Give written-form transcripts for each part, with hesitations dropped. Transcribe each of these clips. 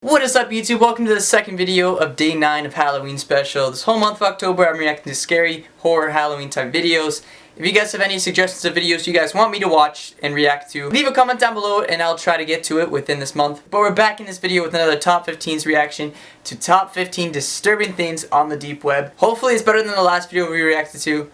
What is up, YouTube? Welcome to the second video of day 9 of Halloween special. This whole month of October I'm reacting to scary, horror, Halloween type videos. If you guys have any suggestions of videos you guys want me to watch and react to, leave a comment down below and I'll try to get to it within this month. But we're back in this video with another top 15's reaction to top 15 disturbing things on the deep web. Hopefully it's better than the last video we reacted to.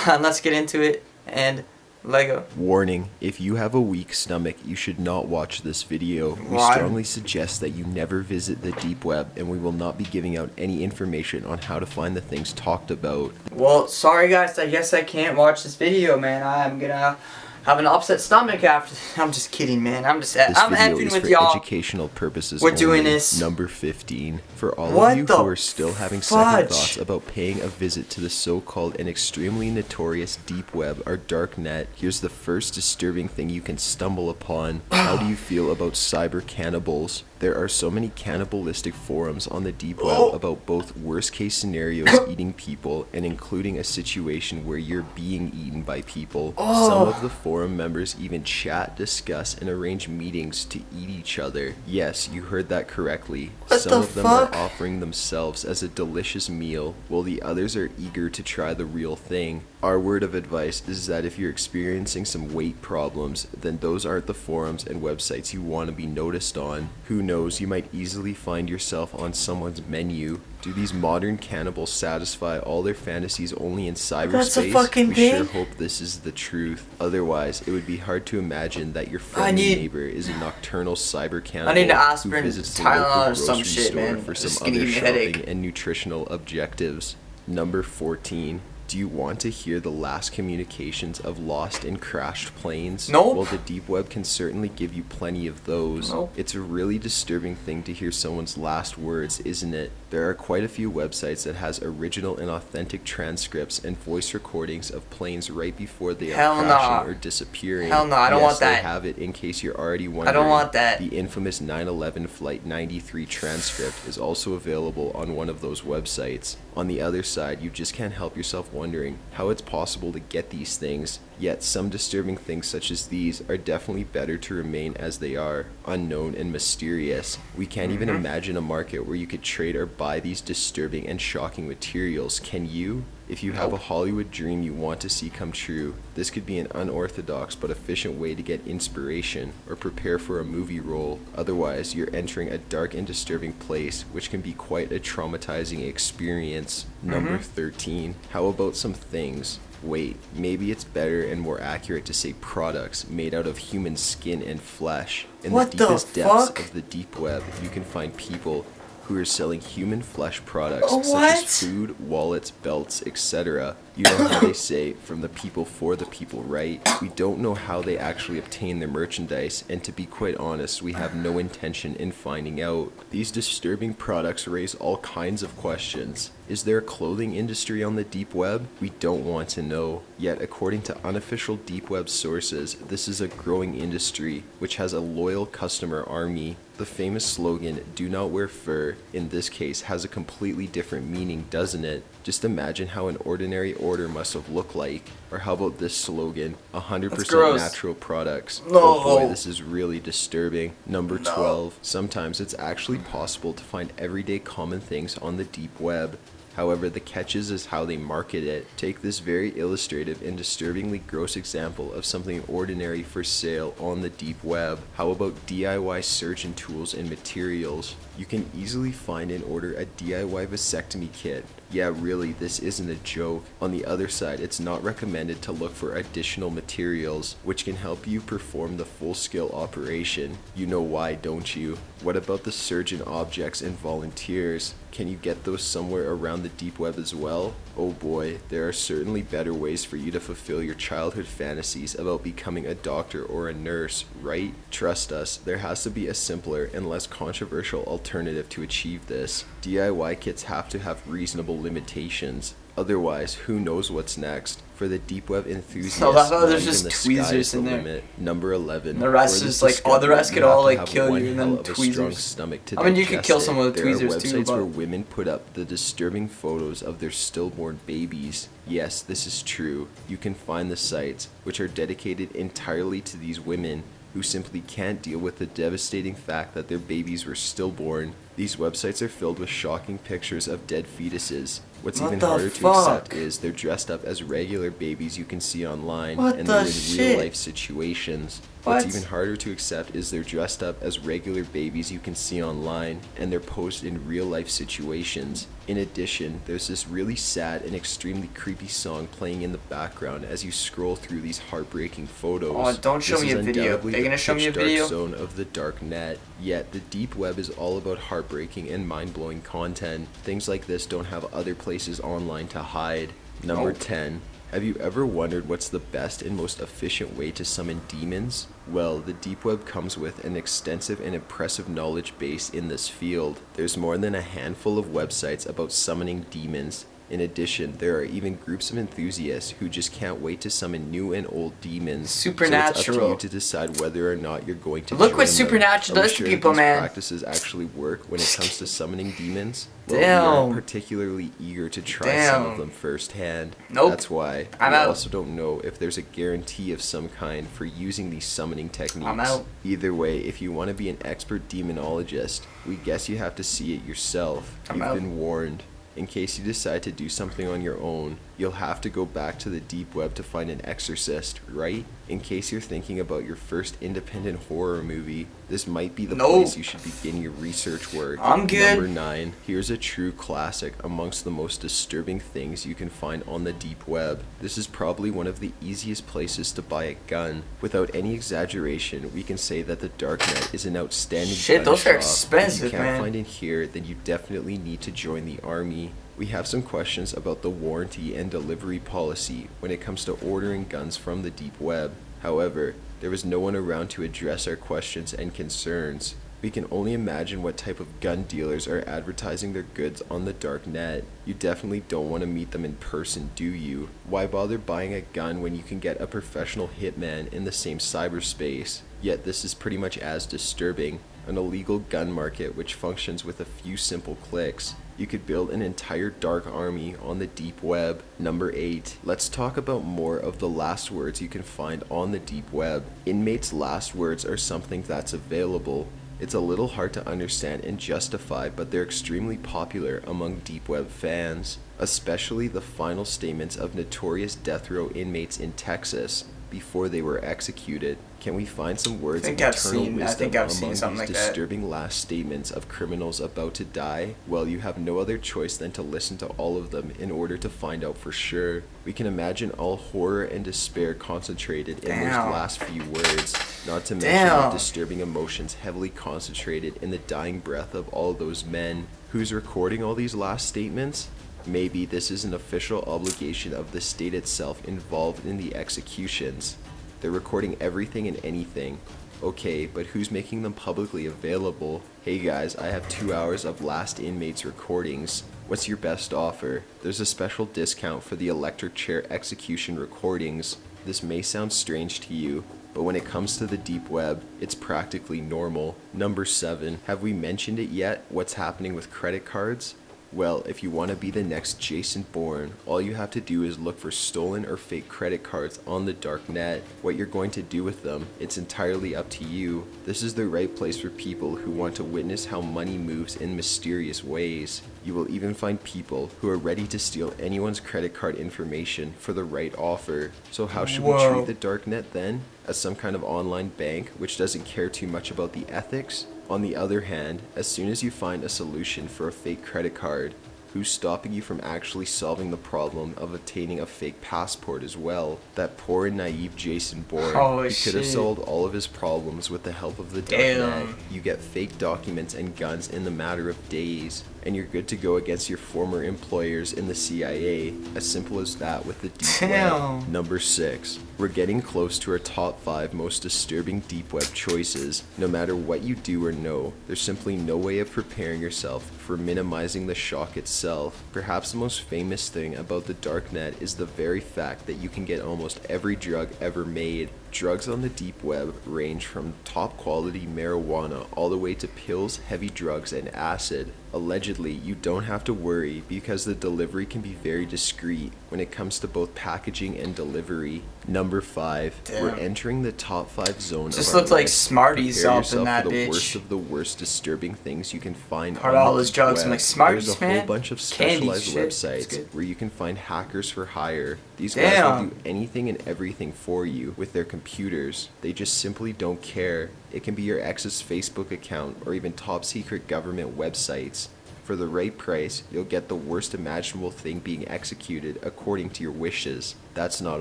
Let's get into it and Lego. Warning, if you have a weak stomach, you should not watch this video. We strongly suggest that you never visit the deep web, and we will not be giving out any information on how to find the things talked about. Well, sorry guys, I guess I can't watch this video, man. I'm gonna have an upset stomach after. I'm just kidding, man. I'm effing with y'all. Educational purposes. We're doing this. Number 15. For all of you who are still having second thoughts about paying a visit to the so-called and extremely notorious deep web or dark net, here's the first disturbing thing you can stumble upon. How do you feel about cyber cannibals? There are so many cannibalistic forums on the deep web about both worst-case scenarios eating people and including a situation where you're being eaten by people. Some of the forum members even chat, discuss, and arrange meetings to eat each other. Yes, you heard that correctly. Some of them are offering themselves as a delicious meal, while the others are eager to try the real thing. Our word of advice is that if you're experiencing some weight problems, then those aren't the forums and websites you want to be noticed on. Who knows, you might easily find yourself on someone's menu. Do these modern cannibals satisfy all their fantasies only in cyberspace? We sure hope this is the truth. Otherwise, it would be hard to imagine that your friendly neighbor is a nocturnal cyber cannibal who visits the local grocery store for some other shopping and nutritional objectives. Number 14. Do you want to hear the last communications of lost and crashed planes? Nope. Well, the deep web can certainly give you plenty of those. Nope. It's a really disturbing thing to hear someone's last words, isn't it? There are quite a few websites that has original and authentic transcripts and voice recordings of planes right before they are crashing or disappearing. Hell no, I don't want that. They have it in case you're already wondering. I don't want that. The infamous 9/11 Flight 93 transcript is also available on one of those websites. On the other side, you just can't help yourself wondering how it's possible to get these things, yet some disturbing things such as these are definitely better to remain as they are, unknown and mysterious. We can't even imagine a market where you could trade or buy these disturbing and shocking materials. Can you? If you have a Hollywood dream you want to see come true, this could be an unorthodox but efficient way to get inspiration or prepare for a movie role. Otherwise, you're entering a dark and disturbing place, which can be quite a traumatizing experience. Number 13. How about some things? Wait, maybe it's better and more accurate to say products made out of human skin and flesh. In the deepest depths of the deep web, you can find people who are selling human flesh products such as food, wallets, belts, etc. You know how they say, from the people for the people, right? We don't know how they actually obtain their merchandise, and to be quite honest, we have no intention in finding out. These disturbing products raise all kinds of questions. Is there a clothing industry on the deep web? We don't want to know. Yet, according to unofficial deep web sources, this is a growing industry, which has a loyal customer army. The famous slogan, "Do not wear fur," in this case has a completely different meaning, doesn't it? Just imagine how an ordinary order must have looked like. Or how about this slogan, 100% natural products? Oh boy, this is really disturbing. Number 12. Sometimes it's actually possible to find everyday common things on the deep web. However, the catch is how they market it. Take this very illustrative and disturbingly gross example of something ordinary for sale on the deep web. How about DIY surgeon tools and materials? You can easily find and order a DIY vasectomy kit. Yeah, really, this isn't a joke. On the other side, it's not recommended to look for additional materials, which can help you perform the full-scale operation. You know why, don't you? What about the surgeon objects and volunteers? Can you get those somewhere around the deep web as well? Oh boy, there are certainly better ways for you to fulfill your childhood fantasies about becoming a doctor or a nurse, right? Trust us, there has to be a simpler and less controversial alternative to achieve this. DIY kits have to have reasonable limitations. Otherwise, who knows what's next? For the deep web enthusiasts, there's just tweezers in there. Limit. Number 11. The rest is like, the rest could all like kill you, and then tweezers. I mean, you could kill someone with tweezers too. There are websites where women put up the disturbing photos of their stillborn babies. Yes, this is true. You can find the sites, which are dedicated entirely to these women. who simply can't deal with the devastating fact that their babies were stillborn. These websites are filled with shocking pictures of dead fetuses. What's What even the harder to fuck? accept is they're dressed up as regular babies you can see online, What and the they're in shit? real life situations. What's What? even harder to accept is they're dressed up as regular babies you can see online, and they're posed in real life situations. In addition, there's this really sad and extremely creepy song playing in the background as you scroll through these heartbreaking photos. Oh, don't show me a video. Undoubtedly Are you gonna the show me a pitch dark video? zone of the dark net. Yet the deep web is all about heartbreaking and mind-blowing content. Things like this don't have other places online to hide. Number Nope. 10. Have you ever wondered what's the best and most efficient way to summon demons? Well, the deep web comes with an extensive and impressive knowledge base in this field. There's more than a handful of websites about summoning demons. In addition, there are even groups of enthusiasts who just can't wait to summon new and old demons. So it's up to Supernatural. you to decide whether or not you're going to Look join what them. Supernatural Are we does to sure that people, these man. practices actually work when it comes to summoning demons? Well, we Damn. aren't particularly eager to try some of Damn. them firsthand. Nope. That's why I'm we out. also don't know if there's a guarantee of some kind for using these summoning techniques. I'm out. Either way, if you want to be an expert demonologist, we guess you have to see it yourself. I'm You've out. been warned. In case you decide to do something on your own, you'll have to go back to the deep web to find an exorcist, right? In case you're thinking about your first independent horror movie, this might be the Nope. place you should begin your research work. I'm good. Number 9. Here's a true classic amongst the most disturbing things you can find on the deep web. This is probably one of the easiest places to buy a gun. Without any exaggeration, we can say that the darknet is an outstanding Shit, gun those are shop. expensive, If you can't man. find it here, then you definitely need to join the army. We have some questions about the warranty and delivery policy when it comes to ordering guns from the deep web. However, there was no one around to address our questions and concerns. We can only imagine what type of gun dealers are advertising their goods on the dark net. You definitely don't want to meet them in person, do you? Why bother buying a gun when you can get a professional hitman in the same cyberspace? Yet this is pretty much as disturbing. An illegal gun market which functions with a few simple clicks. You could build an entire dark army on the deep web. Number 8. Let's talk about more of the last words you can find on the deep web. Inmates' last words are something that's available. It's a little hard to understand and justify, but they're extremely popular among deep web fans, especially the final statements of notorious death row inmates in Texas before they were executed. Can we find some words of eternal wisdom among something these like that. disturbing last statements of criminals about to die? Well, you have no other choice than to listen to all of them in order to find out for sure. We can imagine all horror and despair concentrated in those Damn. last few words, not to mention the Damn. disturbing emotions heavily concentrated in the dying breath of all those men. Who's recording all these last statements? Maybe this is an official obligation of the state itself involved in the executions. They're recording everything and anything. Okay, but who's making them publicly available? Hey guys, I have 2 hours of last inmates recordings. What's your best offer? There's a special discount for the electric chair execution recordings. This may sound strange to you, but when it comes to the deep web, it's practically normal. Number 7. Have we mentioned it yet? What's happening with credit cards? Well, if you want to be the next Jason Bourne, all you have to do is look for stolen or fake credit cards on the dark net. What you're going to do with them, it's entirely up to you. This is the right place for people who want to witness how money moves in mysterious ways. You will even find people who are ready to steal anyone's credit card information for the right offer. So how should we treat the dark net then? As some kind of online bank which doesn't care too much about the ethics? On the other hand, as soon as you find a solution for a fake credit card, who's stopping you from actually solving the problem of obtaining a fake passport as well? That poor and naive Jason Bourne, Oh, he could have shit. solved all of his problems with the help of the Damn. darknet. You get fake documents and guns in the matter of days, and you're good to go against your former employers in the CIA. As simple as that with the deep web. Damn. Number 6. We're getting close to our top 5 most disturbing deep web choices. No matter what you do or know, there's simply no way of preparing yourself for minimizing the shock itself. Perhaps the most famous thing about the darknet is the very fact that you can get almost every drug ever made Drugs on the deep web range from top quality marijuana all the way to pills, heavy drugs, and acid. Allegedly, you don't have to worry because the delivery can be very discreet when it comes to both packaging and delivery. Number 5. Damn. We're entering the top 5 zone Just of our looked like list. Smarties Prepare up in yourself that for the bitch. worst of the worst disturbing things you can find Part on all the those deep drugs. I'm web. like, Smarties, There's a man? whole bunch of Candy specialized shit. It's websites good. where you can find hackers for hire. These guys will do anything and everything for you with their computers. They just simply don't care. It can be your ex's Facebook account or even top secret government websites. For the right price, you'll get the worst imaginable thing being executed according to your wishes. That's not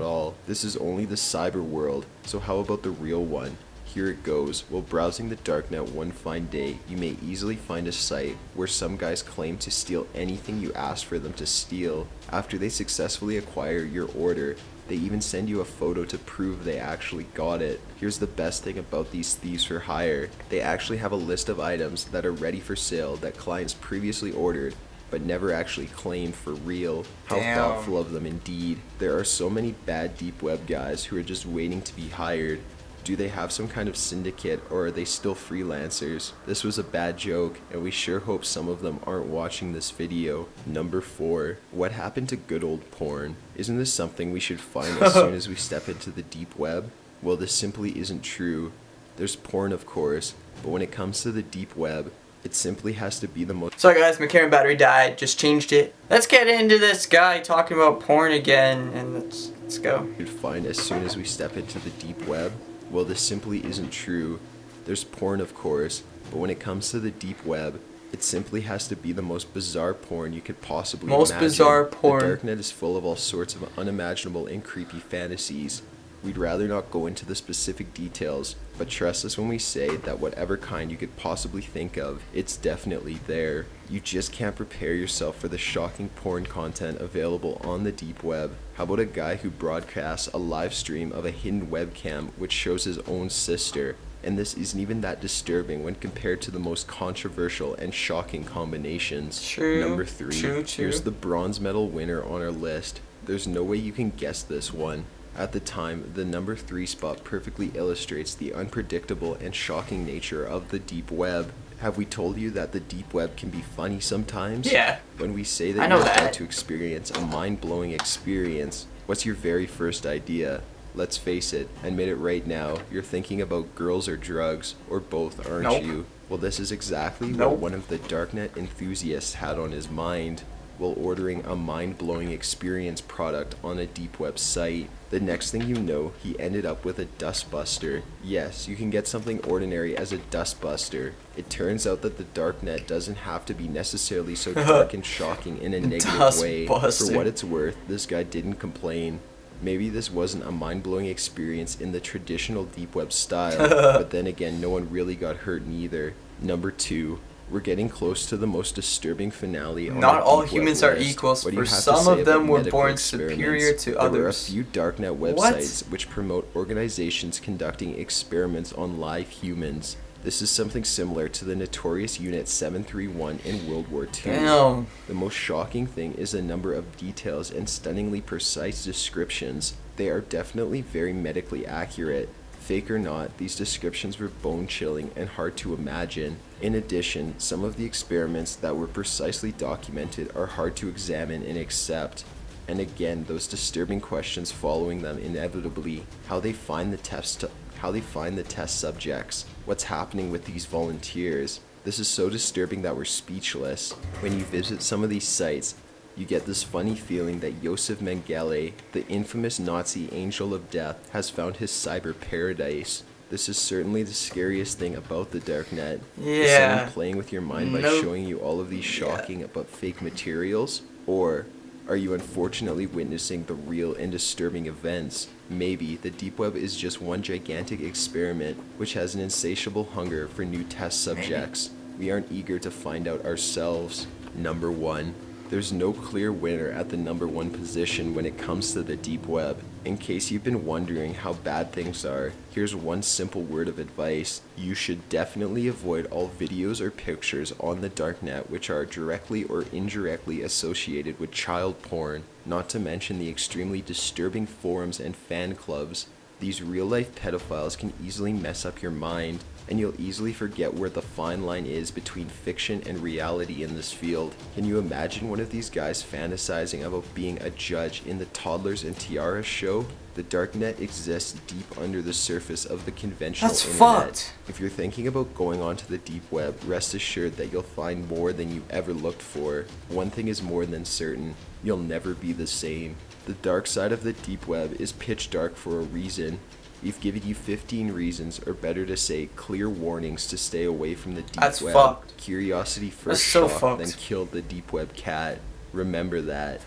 all. This is only the cyber world, so how about the real one? Here it goes. While browsing the darknet one fine day, you may easily find a site where some guys claim to steal anything you ask for them to steal. After they successfully acquire your order, they even send you a photo to prove they actually got it. Here's the best thing about these thieves for hire. They actually have a list of items that are ready for sale that clients previously ordered but never actually claimed for real. How Damn. thoughtful of them indeed. There are so many bad deep web guys who are just waiting to be hired. Do they have some kind of syndicate or are they still freelancers? This was a bad joke and we sure hope some of them aren't watching this video. Number 4. What happened to good old porn? Isn't this something we should find as soon as we step into the deep web? Well, this simply isn't true. There's porn, of course, but when it comes to the deep web, it simply has to be the most... Sorry guys, my camera battery died. Just changed it. Let's get into this guy talking about porn again, and let's go. ...you'd find as soon as we step into the deep web. Well, this simply isn't true. There's porn, of course, but when it comes to the deep web, it simply has to be the most bizarre porn you could possibly imagine. Bizarre porn. The darknet is full of all sorts of unimaginable and creepy fantasies. We'd rather not go into the specific details, but trust us when we say that whatever kind you could possibly think of, it's definitely there. You just can't prepare yourself for the shocking porn content available on the deep web. How about a guy who broadcasts a live stream of a hidden webcam which shows his own sister? And this isn't even that disturbing when compared to the most controversial and shocking combinations. True. Number 3. True. Here's the bronze medal winner on our list. There's no way you can guess this one. At the time, the number 3 spot perfectly illustrates the unpredictable and shocking nature of the deep web. Have we told you that the deep web can be funny sometimes? Yeah. When we say that I know you're that. about to experience a mind-blowing experience, what's your very first idea? Let's face it, admit it right now, you're thinking about girls or drugs, or both, aren't Nope. you? Well, this is exactly Nope. what one of the darknet enthusiasts had on his mind while ordering a mind-blowing experience product on a deep web site. The next thing you know, he ended up with a dustbuster. Yes, you can get something ordinary as a dustbuster. It turns out that the darknet doesn't have to be necessarily so dark and shocking in a negative way. For Dustbuster. what it's worth, this guy didn't complain. Maybe this wasn't a mind-blowing experience in the traditional deep web style, but then again, no one really got hurt neither. Number 2. We're getting close to the most disturbing finale on Not our all deep humans web are list. equals. What do you For have to some say of them about were medical born experiments? superior to There were a others. few darknet What? websites which promote organizations conducting experiments on live humans. This is something similar to the notorious Unit 731 in World War II. Damn. The most shocking thing is the number of details and stunningly precise descriptions. They are definitely very medically accurate. Fake or not, these descriptions were bone-chilling and hard to imagine. In addition, some of the experiments that were precisely documented are hard to examine and accept. And again, those disturbing questions following them inevitably, how they find the test subjects, what's happening with these volunteers. This is so disturbing that we're speechless. When you visit some of these sites, you get this funny feeling that Josef Mengele, the infamous Nazi angel of death, has found his cyber paradise. This is certainly the scariest thing about the darknet. Is Yeah. someone playing with your mind by Nope. showing you all of these shocking but fake materials? Or are you unfortunately witnessing the real and disturbing events? Maybe the deep web is just one gigantic experiment which has an insatiable hunger for new test subjects. We aren't eager to find out ourselves. Number 1. There's no clear winner at the number 1 position when it comes to the deep web. In case you've been wondering how bad things are, here's one simple word of advice. You should definitely avoid all videos or pictures on the darknet which are directly or indirectly associated with child porn, not to mention the extremely disturbing forums and fan clubs. These real-life pedophiles can easily mess up your mind, and you'll easily forget where the fine line is between fiction and reality in this field. Can you imagine one of these guys fantasizing about being a judge in the Toddlers and Tiaras show? The darknet exists deep under the surface of the conventional That's internet. fucked. If you're thinking about going onto the deep web, rest assured that you'll find more than you ever looked for. One thing is more than certain: you'll never be the same. The dark side of the deep web is pitch dark for a reason. We've given you 15 reasons, or better to say, clear warnings to stay away from the deep That's web. fucked. Curiosity That's first so shot, fucked. then killed the deep web cat. Remember that.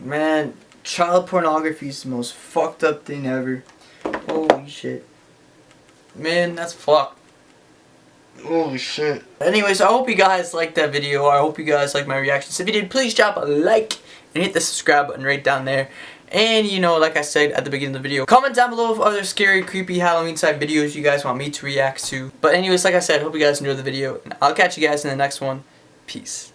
Man, child pornography is the most fucked up thing ever. Holy shit. Man, that's fucked. Holy shit. Anyways, I hope you guys liked that video. I hope you guys liked my reactions. If you did, please drop a like and hit the subscribe button right down there. And you know, like I said at the beginning of the video, comment down below of other scary, creepy Halloween type videos you guys want me to react to. But anyways, like I said, hope you guys enjoyed the video, and I'll catch you guys in the next one. Peace.